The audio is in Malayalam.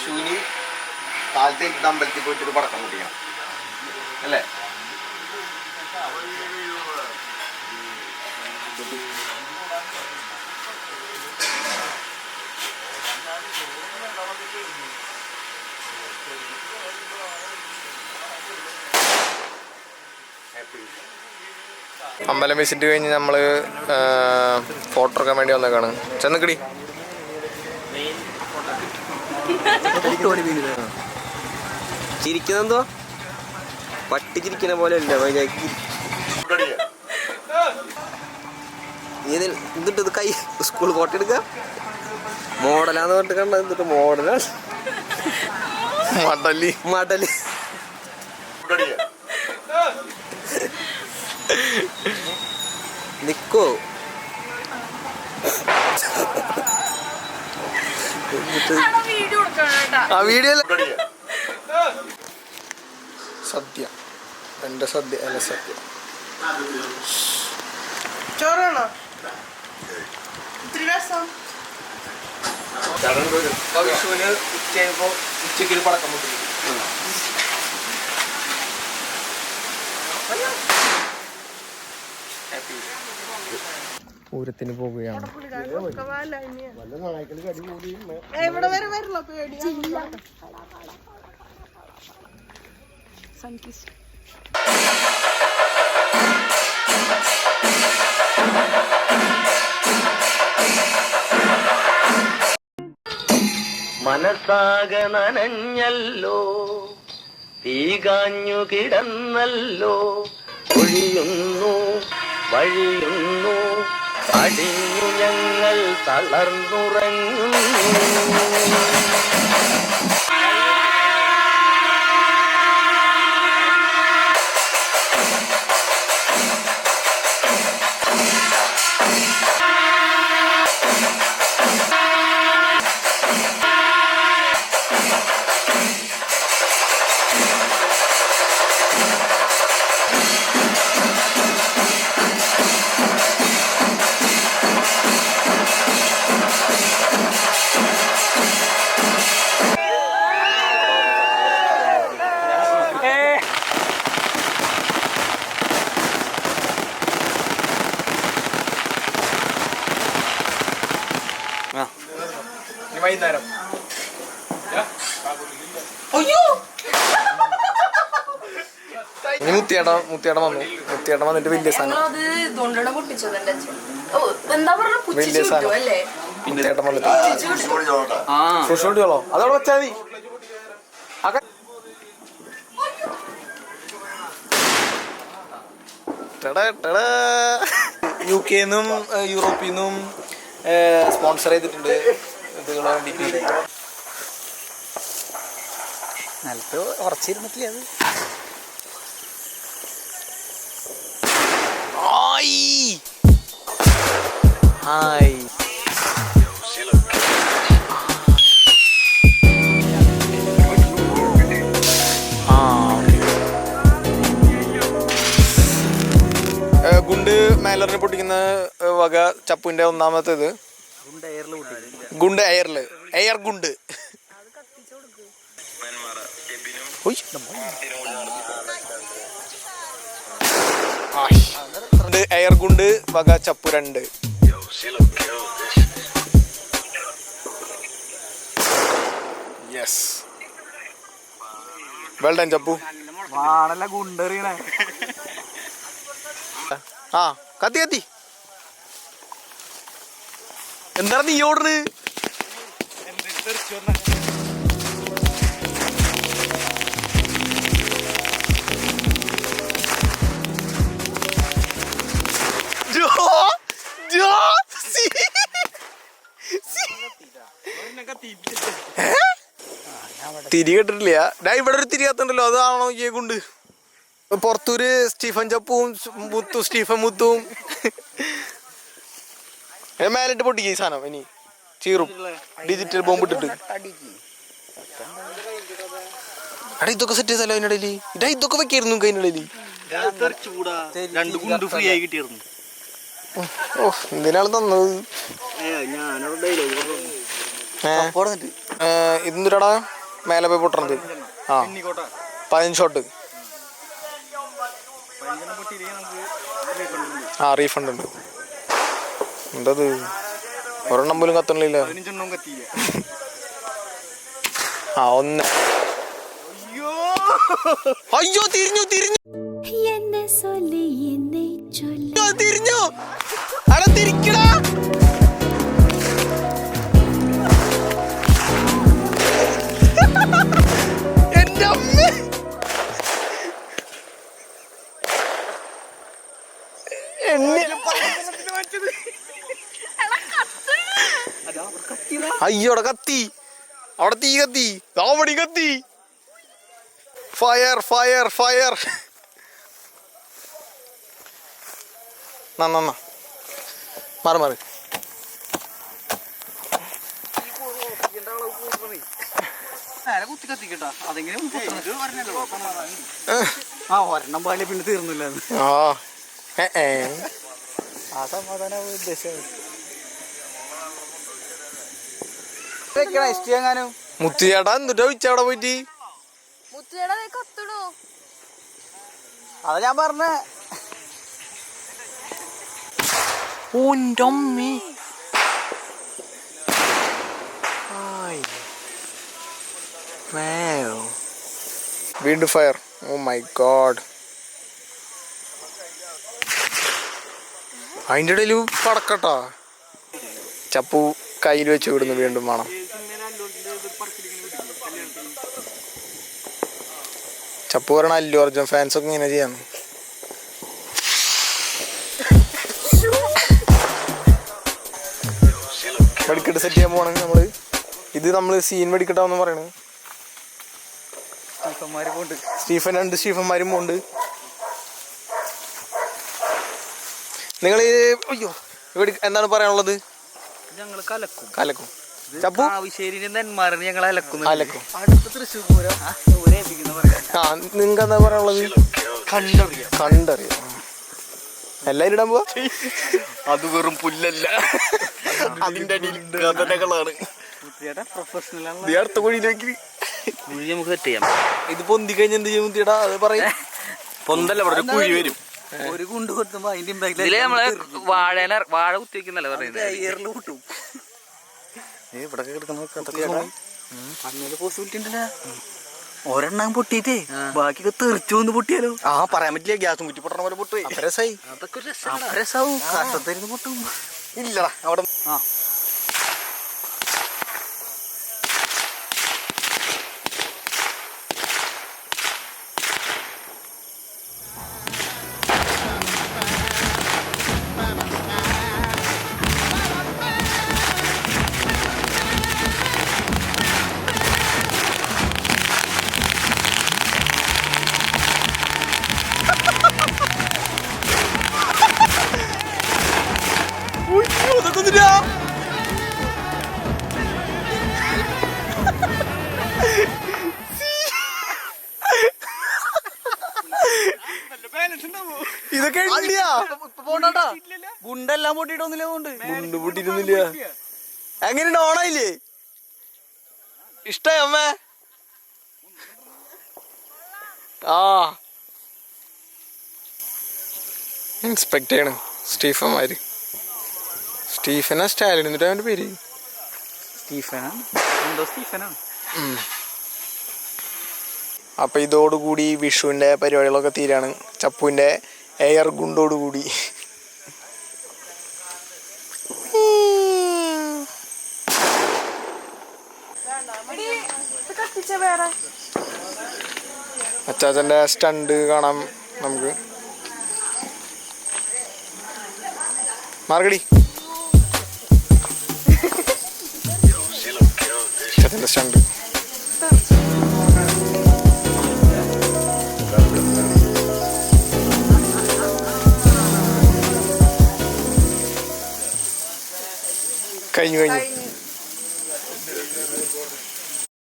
വിഷുവിന് കാലത്തേക്ക് അമ്പലത്തിൽ പോയിട്ടൊരു പടക്കം പൊട്ടിക്കണം അല്ലേ? അമ്പലം വിസിറ്റ് കഴിഞ്ഞ് നമ്മൾ ഫോട്ടോ എടുക്കാൻ വേണ്ടി വന്നേക്കാണ്. ചെന്നക്കടി ചിരിക്കുന്നെന്തോ പട്ടി ചിരിക്കുന്ന പോലെ അല്ല എന്നിട്ട് കൈ സ്കൂൾ ഫോട്ടോ എടുക്ക മോഡലാന്ന് പറഞ്ഞിട്ട് കണ്ട എന്നിട്ട് മോഡലാ മടലി മടല് നിക്കോ ആ വീഡിയോ സദ്യ എൻ്റെ സദ്യ അല്ല സദ്യ ചോറാണോ ഇത്തിരി രസം വിഷുവിന് ഉച്ചയായപ്പോൾ ഉച്ചയ്ക്ക് ഒരു പടക്കം പൊട്ടിക്കും. പൂരത്തിന് പോവുകയാണ്. എവിടെ വരെ വരില്ല പേടി മനസ്സാകെ നനഞ്ഞല്ലോ തീകാഞ്ഞു കിടന്നല്ലോ ഒഴിയുന്നു വഴിയുന്നു അടിഞ്ഞു ഞങ്ങൾ തളർന്നുറങ്ങുന്നു. വൈകുന്നേരം ഇനി മുത്തിയേട്ടൻ വന്നിട്ട് വലിയ സാധനം വലിയ സാധനം മുത്തിയേട്ടൻ വന്നിട്ട് ഫ്രഷ് കുട്ടികളോ അതവിടെ വെച്ചാൽ മതി. UK-ന്നും യൂറോപ്പിൽ നിന്നും സ്പോൺസർ ചെയ്തിട്ടുണ്ട് ഇതുകളെ വേണ്ടിയിട്ട്. നിലത്ത് ഉറച്ചിരുന്നിട്ടില്ല അത്. ഹായ് ഗുണ്ട് മേലറിന് പൊട്ടിക്കുന്ന വക ചപ്പുവിന്റെ ഒന്നാമത്തേത് ഗുണ്ട് എയർ ഗുണ്ട് എയർ ഗുണ്ട് വക ചപ്പു 2. യെസ് വെൽ ഡൺ ചപ്പു. ആ കത്തി എന്താണ് നീ ഓർഡർ? തിരി കേട്ടിട്ടില്ല. ഞാൻ ഇവിടെ ഒരു തിരി കത്തുണ്ടല്ലോ, അതാണോ ഈ കൊണ്ട്? പുറത്തൂര് സ്റ്റീഫൻ ചപ്പും സ്റ്റീഫൻ മുത്തും മേലിട്ട് പൊട്ടിക്കുക ഈ സാധനം. ഇനി ചീറും ഡിജിറ്റൽ ബോംബ് ഇട്ടിട്ട്. എടാ ഇതൊക്കെ സെറ്റ് ചെയ്തല്ലോ അതിനിടയിൽ. ഇടാ ഇതൊക്കെ വെക്കായിരുന്നു അതിനിടയിൽ. ഓ എന്തിനാണ് തന്നത്? ഇതെന്തിടാ മേലെ പോയി പൊട്ടണത്? ആ 15 ഷോട്ട്. ആ റീഫണ്ട് ഉണ്ട്. എന്തത് ഒരെണ്ണം പോലും കത്തണില്ല. ആ 1. അയ്യോ തിരിഞ്ഞു അവിടെ തിരിക്കടാ. എന്റെ അമ്മ അയ്യോടെ കത്തി. അവിടെ തീ കത്തി. അവിടെ കത്തി. Fire fire fire. നന്ന മാറി മാറി. ഒരെണ്ണം പാലിയ പിന്നെ തീർന്നില്ല. ആ സമാധാന ഉദ്ദേശം. മുത്തുചേട്ടാ എന്നിട്ടാ ഉച്ച അവിടെ പോയിട്ട് അതാ ഞാൻ പറഞ്ഞ. വീണ്ടും ഫയർ. Oh my God. അതിൻ്റെ ഇടയിൽ പടക്കട്ടാ. ചപ്പു കയ്യിൽ വെച്ച് വിടുന്നു. വീണ്ടും വേണം. ചപ്പു പറയണ അല്ലു അർജുൻ ഫാൻസ് ഒക്കെ ഇങ്ങനെ ചെയ്യാന്ന്. വെടിക്കെട്ട് സെറ്റ് ചെയ്യാൻ പോവാണ് നമ്മള്. ഇത് നമ്മള് സീൻ വെടിക്കെട്ടാന്ന് പറയണത്. സ്റ്റീഫൻ 2 സ്റ്റീഫന്മാരും ഉണ്ട്. നിങ്ങൾ അയ്യോ എന്താണ് പറയാനുള്ളത്? ഞങ്ങൾ കലക്കും കലക്കും. ചപ്പു ഞങ്ങൾ അലക്കും. ആ നിങ്ങക്ക് എന്താ പറയാനുള്ളത്? കണ്ടറിയാം. എല്ലാരും ഇടാൻ പോവാ. അത് വെറും പുല്ലല്ല, അതിന്റെ അടിയിൽ കഥകളാണ്. അടുത്ത കുഴിയിലേക്ക് നമുക്ക് സെറ്റ് ചെയ്യാം. ഇത് പൊന്തി കഴിഞ്ഞ എന്ത് ചെയ്യും മുത്തിയടാ? അത് പറയാം. പൊന്തല്ല, ഇവിടെ ഒരു കുഴി വരും. ഒരു കുണ്ട് കൊത്തുമ്പോ അതിന്റെ വാഴ കുത്തി വെക്കുന്നല്ലേ പറയുന്നത്. കൂട്ടും ഇവിടെ പോസിബിലിറ്റി ഉണ്ടല്ലോ. ഒരെണ്ണം പൊട്ടിട്ടേ ബാക്കിയൊക്കെ തെറിച്ചു വന്ന് പൊട്ടിയാലോ? ആ പറയാൻ പറ്റില്ല. ഗ്യാസും കുറ്റി പൊട്ടണ പോലെ പൊട്ടു. രസായി. അതൊക്കെ രസാവും. കഷ്ടത്തിരുന്ന് പൊട്ടും. ഇല്ലടാ അവിടെ. ആ ഇതൊക്കെ ഗുണ്ടെല്ലാം പൊട്ടിയിട്ടൊന്നുമില്ല. ഗുണ്ട് പൊട്ടിയിട്ടൊന്നുമില്ല. എങ്ങനെയുണ്ട്? ഓണായില്ലേ? ഇഷ്ടായി അമ്മ? ആ ഇൻസ്പെക്ട് ചെയ്യണം സ്റ്റീഫന്മാര്. സ്റ്റീഫനാ സ്റ്റാലിൻ എന്നിട്ട് അവന്റെ പേര് സ്റ്റീഫനാണ്. അപ്പൊ ഇതോടുകൂടി വിഷുവിന്റെ പരിപാടികളൊക്കെ തീരാണ്. ചപ്പുവിന്റെ എയർ ഗുണ്ടോടുകൂടി. അച്ചാച്ചന്റെ സ്റ്റണ്ട് കാണാം നമുക്ക്. മാർഗടി അച്ചാച്ചന്റെ സ്റ്റണ്ട്. കഴിഞ്ഞു